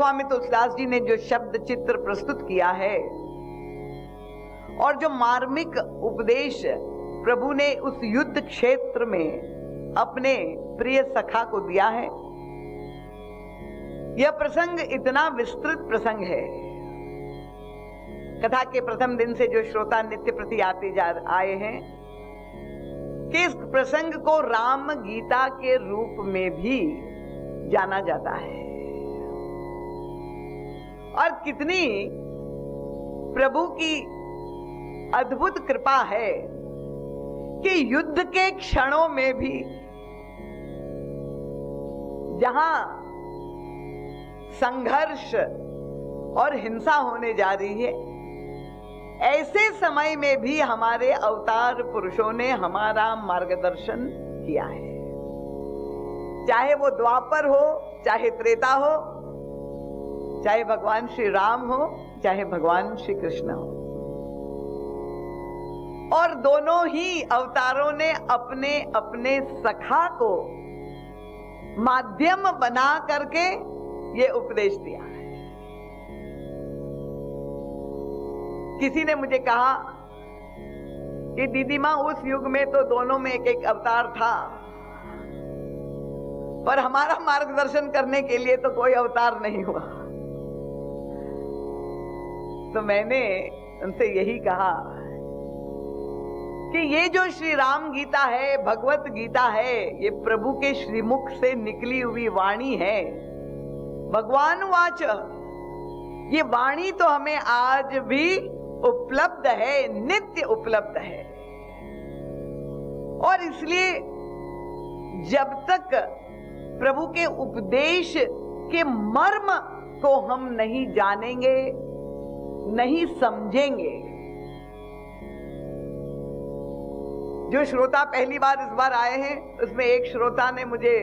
गोस्वामी तुलसीदास जी ने जो शब्द चित्र प्रस्तुत किया है और जो मार्मिक उपदेश प्रभु ने उस युद्ध क्षेत्र में अपने प्रिय सखा को दिया है, यह प्रसंग इतना विस्तृत प्रसंग है। कथा के प्रथम दिन से जो श्रोता नित्य प्रति आते आए हैं कि इस प्रसंग को राम गीता के रूप में भी जाना जाता है। और कितनी प्रभु की अद्भुत कृपा है कि युद्ध के क्षणों में भी जहां संघर्ष और हिंसा होने जा रही है, ऐसे समय में भी हमारे अवतार पुरुषों ने हमारा मार्गदर्शन किया है। चाहे वो द्वापर हो, चाहे त्रेता हो, चाहे भगवान श्री राम हो, चाहे भगवान श्री कृष्ण हो, और दोनों ही अवतारों ने अपने अपने सखा को माध्यम बना करके ये उपदेश दिया है। किसी ने मुझे कहा कि दीदी माँ, उस युग में तो दोनों में एक एक अवतार था, पर हमारा मार्गदर्शन करने के लिए तो कोई अवतार नहीं हुआ। तो मैंने उनसे यही कहा कि ये जो श्री राम गीता है, भगवत गीता है, ये प्रभु के श्रीमुख से निकली हुई वाणी है। भगवान वाच, ये वाणी तो हमें आज भी उपलब्ध है, नित्य उपलब्ध है। और इसलिए जब तक प्रभु के उपदेश के मर्म को हम नहीं जानेंगे, नहीं समझेंगे। जो श्रोता पहली बार इस बार आए हैं, उसमें एक श्रोता ने मुझे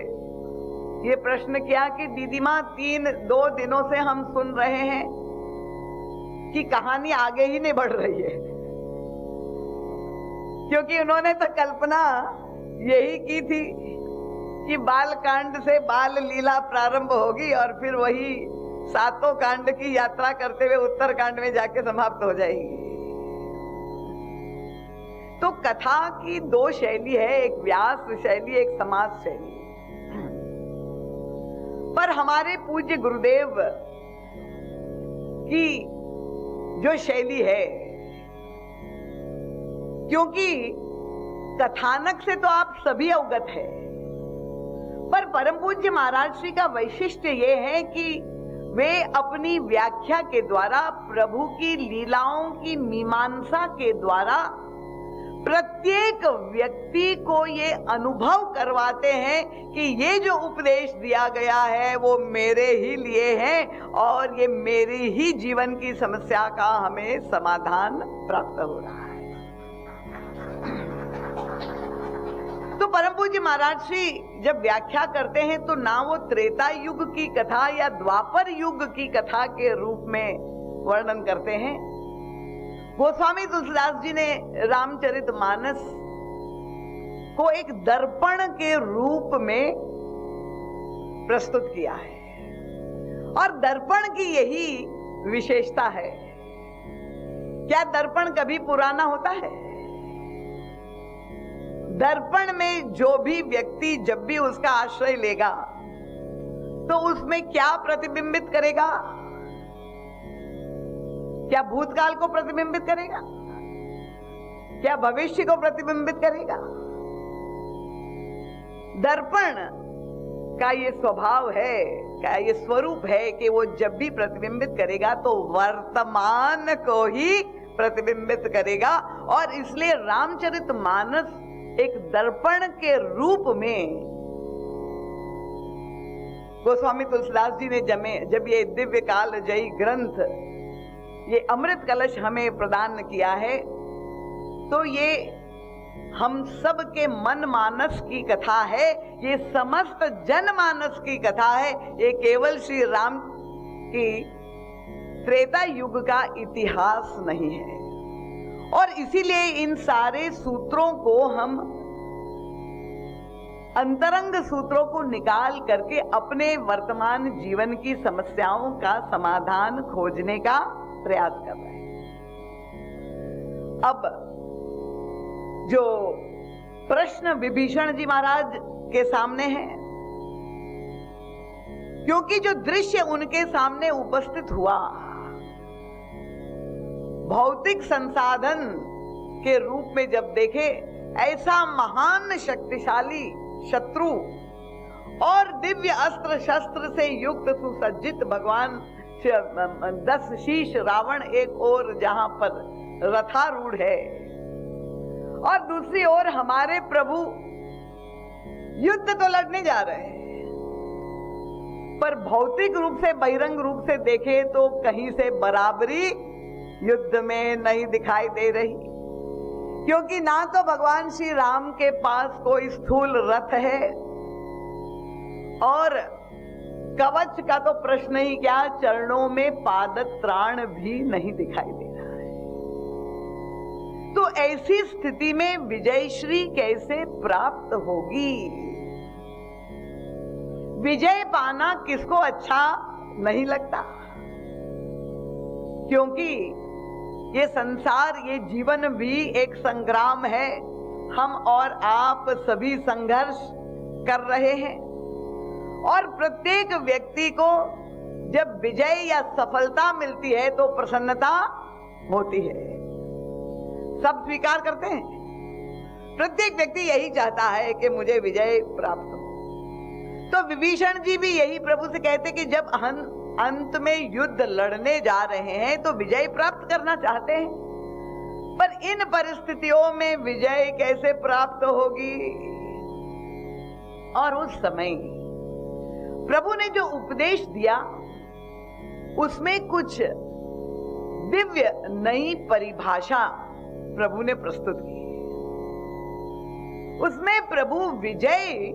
ये प्रश्न किया कि दीदी माँ, 2 दिनों से हम सुन रहे हैं कि कहानी आगे ही नहीं बढ़ रही है, क्योंकि उन्होंने तो कल्पना यही की थी कि बाल कांड से बाल लीला प्रारंभ होगी और फिर वही 7 कांड की यात्रा करते हुए उत्तर कांड में जाके समाप्त हो जाएगी। तो कथा की 2 शैली है, एक व्यास शैली, एक समाज शैली। पर हमारे पूज्य गुरुदेव की जो शैली है, क्योंकि कथानक से तो आप सभी अवगत है, पर परम पूज्य महाराज श्री का वैशिष्ट्य ये है कि वे अपनी व्याख्या के द्वारा, प्रभु की लीलाओं की मीमांसा के द्वारा प्रत्येक व्यक्ति को ये अनुभव करवाते हैं कि ये जो उपदेश दिया गया है वो मेरे ही लिए है और ये मेरी ही जीवन की समस्या का हमें समाधान प्राप्त हो रहा है। तो परम पूज्य महाराज श्री जब व्याख्या करते हैं तो ना वो त्रेता युग की कथा या द्वापर युग की कथा के रूप में वर्णन करते हैं। गोस्वामी तुलसीदास जी ने रामचरितमानस को एक दर्पण के रूप में प्रस्तुत किया है, और दर्पण की यही विशेषता है। क्या दर्पण कभी पुराना होता है? दर्पण में जो भी व्यक्ति जब भी उसका आश्रय लेगा तो उसमें क्या प्रतिबिंबित करेगा? क्या भूतकाल को प्रतिबिंबित करेगा? क्या भविष्य को प्रतिबिंबित करेगा? दर्पण का ये स्वभाव है, का ये स्वरूप है कि वो जब भी प्रतिबिंबित करेगा तो वर्तमान को ही प्रतिबिंबित करेगा। और इसलिए रामचरितमानस एक दर्पण के रूप में गोस्वामी तुलसीदास जी ने जब ये दिव्य काल जयी ग्रंथ, ये अमृत कलश हमें प्रदान किया है, तो ये हम सब के मन मानस की कथा है, ये समस्त जनमानस की कथा है। ये केवल श्री राम की त्रेता युग का इतिहास नहीं है। और इसीलिए इन सारे सूत्रों को हम अंतरंग सूत्रों को निकाल करके अपने वर्तमान जीवन की समस्याओं का समाधान खोजने का प्रयास कर रहे हैं। अब जो प्रश्न विभीषण जी महाराज के सामने है, क्योंकि जो दृश्य उनके सामने उपस्थित हुआ भौतिक संसाधन के रूप में जब देखे, ऐसा महान शक्तिशाली शत्रु और दिव्य अस्त्र शस्त्र से युक्त सुसज्जित भगवान 10 शीश रावण एक ओर जहां पर रथारूढ़ है और दूसरी ओर हमारे प्रभु युद्ध तो लड़ने जा रहे हैं, पर भौतिक रूप से बहिरंग रूप से देखे तो कहीं से बराबरी युद्ध में नहीं दिखाई दे रही, क्योंकि ना तो भगवान श्री राम के पास कोई स्थूल रथ है और कवच का तो प्रश्न ही क्या, चरणों में पादत्राण भी नहीं दिखाई दे रहा है। तो ऐसी स्थिति में विजयश्री कैसे प्राप्त होगी? विजय पाना किसको अच्छा नहीं लगता, क्योंकि ये संसार, ये जीवन भी एक संग्राम है। हम और आप सभी संघर्ष कर रहे हैं और प्रत्येक व्यक्ति को जब विजय या सफलता मिलती है तो प्रसन्नता होती है। सब स्वीकार करते हैं, प्रत्येक व्यक्ति यही चाहता है कि मुझे विजय प्राप्त हो। तो विभीषण जी भी यही प्रभु से कहते कि जब अंत में युद्ध लड़ने जा रहे हैं तो विजय प्राप्त करना चाहते हैं, पर इन परिस्थितियों में विजय कैसे प्राप्त होगी? और उस समय प्रभु ने जो उपदेश दिया उसमें कुछ दिव्य नई परिभाषा प्रभु ने प्रस्तुत की। उसमें प्रभु विजय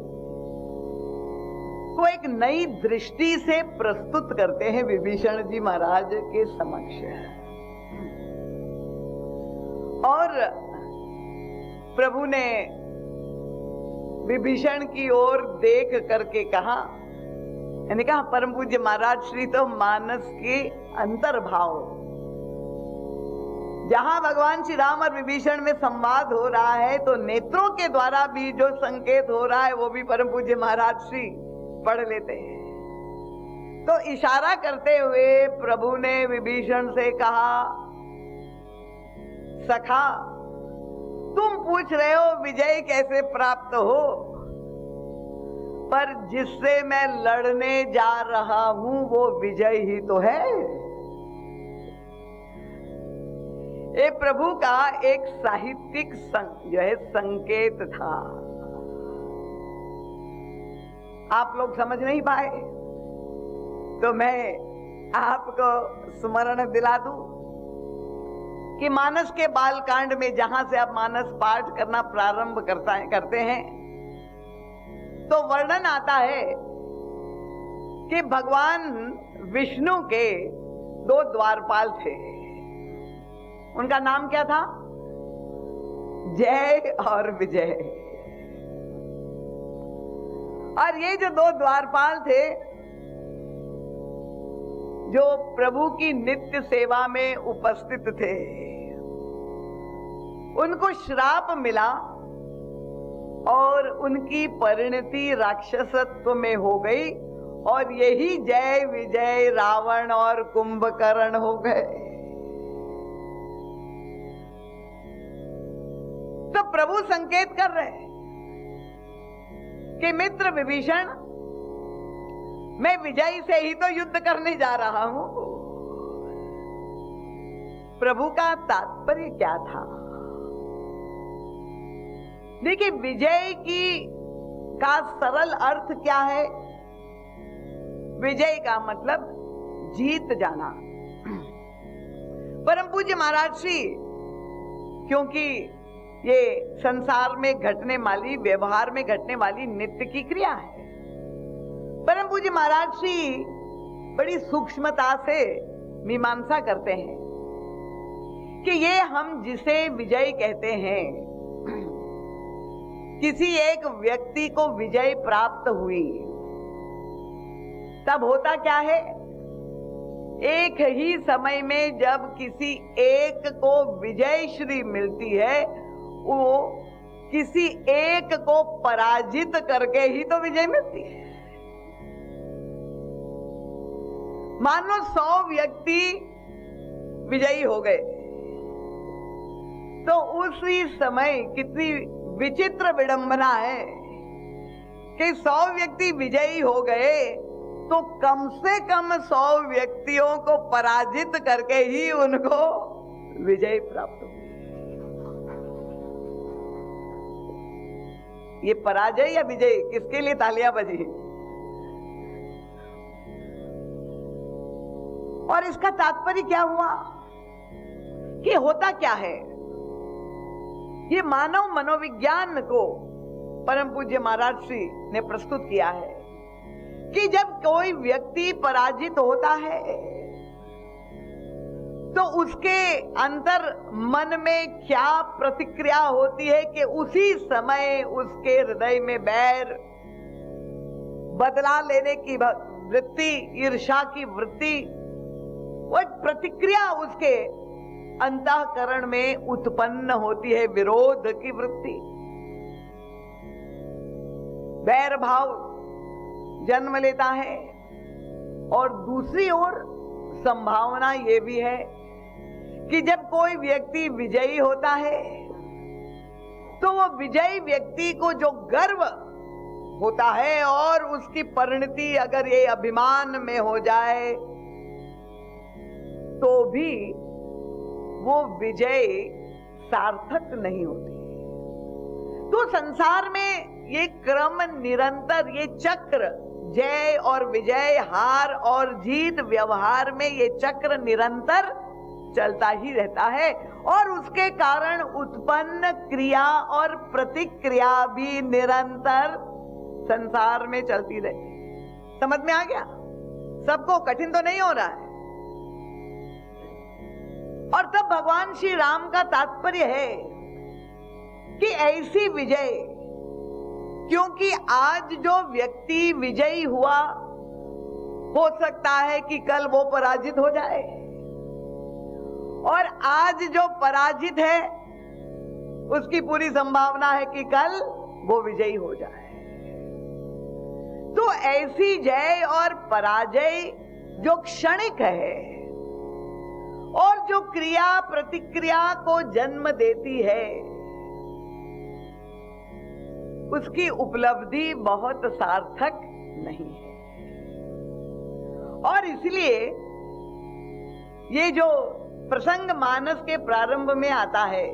को एक नई दृष्टि से प्रस्तुत करते हैं विभीषण जी महाराज के समक्ष। और प्रभु ने विभीषण की ओर देख करके कहा, यानी कहा परम पूज्य महाराज श्री तो मानस के अंतर्भाव, जहां भगवान श्री राम और विभीषण में संवाद हो रहा है तो नेत्रों के द्वारा भी जो संकेत हो रहा है वो भी परम पूज्य महाराज श्री पढ़ लेते हैं। तो इशारा करते हुए प्रभु ने विभीषण से कहा, सखा तुम पूछ रहे हो विजय कैसे प्राप्त हो, पर जिससे मैं लड़ने जा रहा हूं वो विजय ही तो है। ये प्रभु का एक साहित्यिक जो है संकेत था, आप लोग समझ नहीं पाए तो मैं आपको स्मरण दिला दूं कि मानस के बालकांड में जहां से आप मानस पाठ करना प्रारंभ करते हैं तो वर्णन आता है कि भगवान विष्णु के 2 द्वारपाल थे। उनका नाम क्या था? जय और विजय। और ये जो 2 द्वारपाल थे जो प्रभु की नित्य सेवा में उपस्थित थे, उनको श्राप मिला और उनकी परिणति राक्षसत्व में हो गई और यही जय विजय रावण और कुंभकर्ण हो गए। तो प्रभु संकेत कर रहे हैं कि मित्र विभीषण, मैं विजय से ही तो युद्ध करने जा रहा हूं। प्रभु का तात्पर्य क्या था? देखिए, विजय का सरल अर्थ क्या है? विजय का मतलब जीत जाना। परम पूज्य महाराज श्री, क्योंकि ये संसार में घटने वाली, व्यवहार में घटने वाली नित्य की क्रिया है, परम पूज्य महाराज श्री बड़ी सूक्ष्मता से मीमांसा करते हैं कि ये हम जिसे विजय कहते हैं किसी एक व्यक्ति को विजय प्राप्त हुई, तब होता क्या है, एक ही समय में जब किसी एक को विजय श्री मिलती है, वो किसी एक को पराजित करके ही तो विजय मिलती है। मान लो 100 व्यक्ति विजयी हो गए, तो उसी समय कितनी विचित्र विडंबना है कि 100 व्यक्ति विजयी हो गए तो कम से कम 100 व्यक्तियों को पराजित करके ही उनको विजय प्राप्त हुई। ये पराजय या विजय, किसके लिए तालियां बजी? और इसका तात्पर्य क्या हुआ कि होता क्या है, ये मानव मनोविज्ञान को परम पूज्य महाराज श्री ने प्रस्तुत किया है कि जब कोई व्यक्ति पराजित होता है तो उसके अंतर मन में क्या प्रतिक्रिया होती है कि उसी समय उसके हृदय में बैर, बदला लेने की वृत्ति, ईर्ष्या की वृत्ति, वो एक प्रतिक्रिया उसके अंतःकरण में उत्पन्न होती है, विरोध की वृत्ति, बैर भाव जन्म लेता है। और दूसरी ओर संभावना ये भी है कि जब कोई व्यक्ति विजयी होता है तो वो विजयी व्यक्ति को जो गर्व होता है और उसकी परिणति अगर ये अभिमान में हो जाए तो भी वो विजय सार्थक नहीं होती। तो संसार में ये क्रम निरंतर, ये चक्र, जय और विजय, हार और जीत, व्यवहार में ये चक्र निरंतर चलता ही रहता है और उसके कारण उत्पन्न क्रिया और प्रतिक्रिया भी निरंतर संसार में चलती रहती। समझ में आ गया? सबको कठिन तो नहीं हो रहा है। और तब भगवान श्री राम का तात्पर्य है कि ऐसी विजय, क्योंकि आज जो व्यक्ति विजयी हुआ हो सकता है कि कल वो पराजित हो जाए, और आज जो पराजित है उसकी पूरी संभावना है कि कल वो विजयी हो जाए। तो ऐसी जय और पराजय जो क्षणिक है और जो क्रिया प्रतिक्रिया को जन्म देती है, उसकी उपलब्धि बहुत सार्थक नहीं है। और इसलिए ये जो प्रसंग मानस के प्रारंभ में आता है,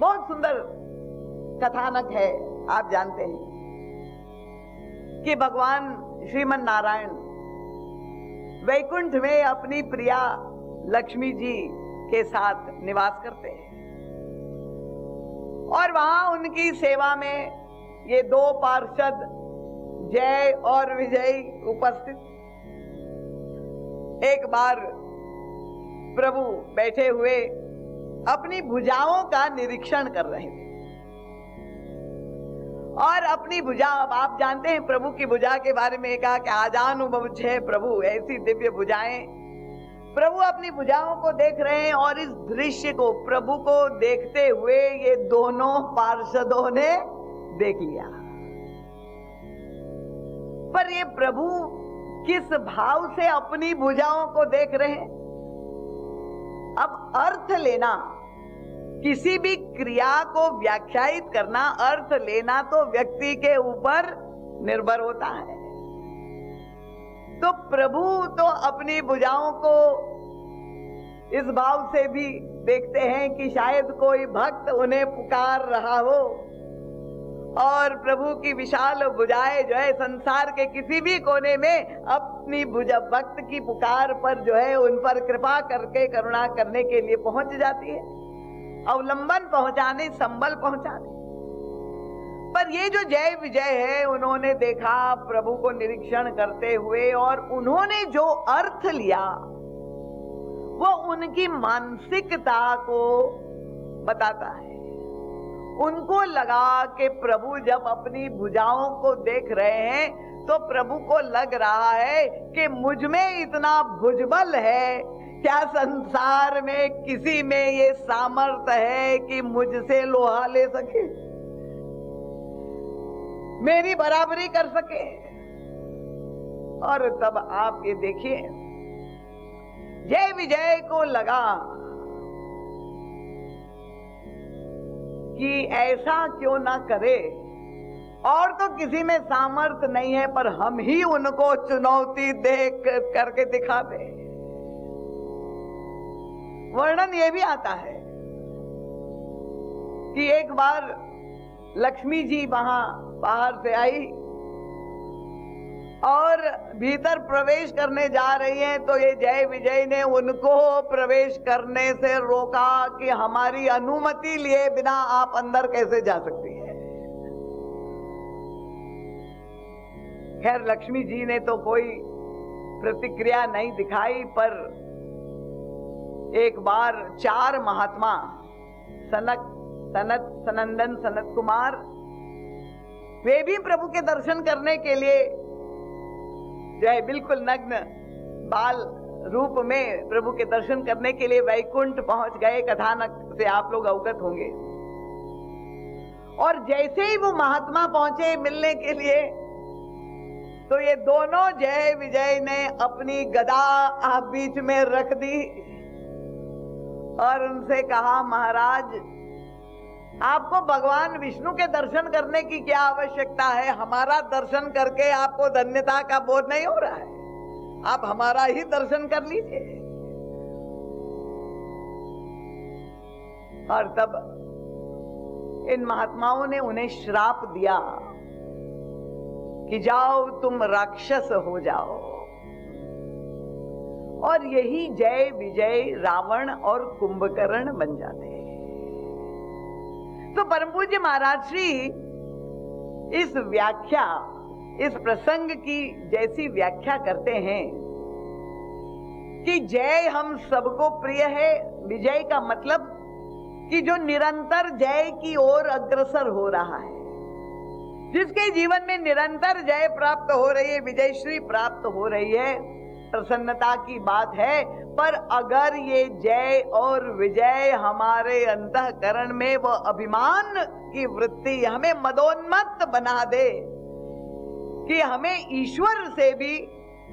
बहुत सुंदर कथानक है। आप जानते हैं कि भगवान श्रीमन नारायण वैकुंठ में अपनी प्रिया लक्ष्मी जी के साथ निवास करते हैं और वहां उनकी सेवा में ये दो पार्षद जय और विजय उपस्थित। एक बार प्रभु बैठे हुए अपनी भुजाओं का निरीक्षण कर रहे थे और अपनी भुजा, अब आप जानते हैं प्रभु की भुजा के बारे में कहा कि आजानुभव छे प्रभु, ऐसी दिव्य भुजाएं। प्रभु अपनी भुजाओं को देख रहे हैं और इस दृश्य को, प्रभु को देखते हुए ये दोनों पार्षदों ने देख लिया। पर ये प्रभु किस भाव से अपनी भुजाओं को देख रहे हैं? अब अर्थ लेना, किसी भी क्रिया को व्याख्यायित करना, अर्थ लेना तो व्यक्ति के ऊपर निर्भर होता है। तो प्रभु तो अपनी भुजाओं को इस भाव से भी देखते हैं कि शायद कोई भक्त उन्हें पुकार रहा हो और प्रभु की विशाल भुजाएं जो है संसार के किसी भी कोने में अपनी भुजा, भक्त की पुकार पर जो है उन पर कृपा करके करुणा करने के लिए पहुंच जाती है, अवलंबन पहुंचाने, संबल पहुंचाने। पर ये जो जय विजय है, उन्होंने देखा प्रभु को निरीक्षण करते हुए और उन्होंने जो अर्थ लिया वो उनकी मानसिकता को बताता है। उनको लगा कि प्रभु जब अपनी भुजाओं को देख रहे हैं तो प्रभु को लग रहा है कि मुझ में इतना भुजबल है, क्या संसार में किसी में ये सामर्थ्य है कि मुझसे लोहा ले सके, मेरी बराबरी कर सके। और तब आप ये देखिए, जय विजय को लगा कि ऐसा क्यों ना करे, और तो किसी में सामर्थ्य नहीं है, पर हम ही उनको चुनौती दे करके दिखा दे। वर्णन ये भी आता है कि एक बार लक्ष्मी जी वहां बाहर से आई और भीतर प्रवेश करने जा रही हैं, तो ये जय विजय ने उनको प्रवेश करने से रोका कि हमारी अनुमति लिए बिना आप अंदर कैसे जा सकती है। खैर लक्ष्मी जी ने तो कोई प्रतिक्रिया नहीं दिखाई, पर एक बार 4 महात्मा सनक, सनत, सनंदन, सनत कुमार, वे भी प्रभु के दर्शन करने के लिए जो है बिल्कुल नग्न बाल रूप में प्रभु के दर्शन करने के लिए वैकुंठ पहुंच गए। कथानक से आप लोग अवगत होंगे। और जैसे ही वो महात्मा पहुंचे मिलने के लिए, तो ये दोनों जय विजय ने अपनी गदा आप बीच में रख दी और उनसे कहा, महाराज आपको भगवान विष्णु के दर्शन करने की क्या आवश्यकता है, हमारा दर्शन करके आपको धन्यता का बोध नहीं हो रहा है, आप हमारा ही दर्शन कर लीजिए। और तब इन महात्माओं ने उन्हें श्राप दिया कि जाओ तुम राक्षस हो जाओ। और यही जय विजय रावण और कुंभकर्ण बन जाते हैं। तो परम पूज्य महाराज श्री इस व्याख्या, इस प्रसंग की जैसी व्याख्या करते हैं कि जय हम सबको प्रिय है। विजय का मतलब कि जो निरंतर जय की ओर अग्रसर हो रहा है, जिसके जीवन में निरंतर जय प्राप्त हो रही है, विजय श्री प्राप्त हो रही है, प्रसन्नता की बात है। पर अगर ये जय और विजय हमारे अंतःकरण में वो अभिमान की वृत्ति हमें मदोन्मत्त बना दे कि हमें ईश्वर से भी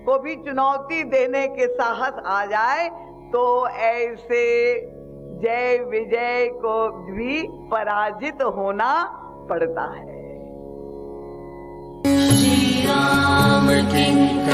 को भी चुनौती देने के साहस आ जाए, तो ऐसे जय विजय को भी पराजित होना पड़ता है। श्री राम किंग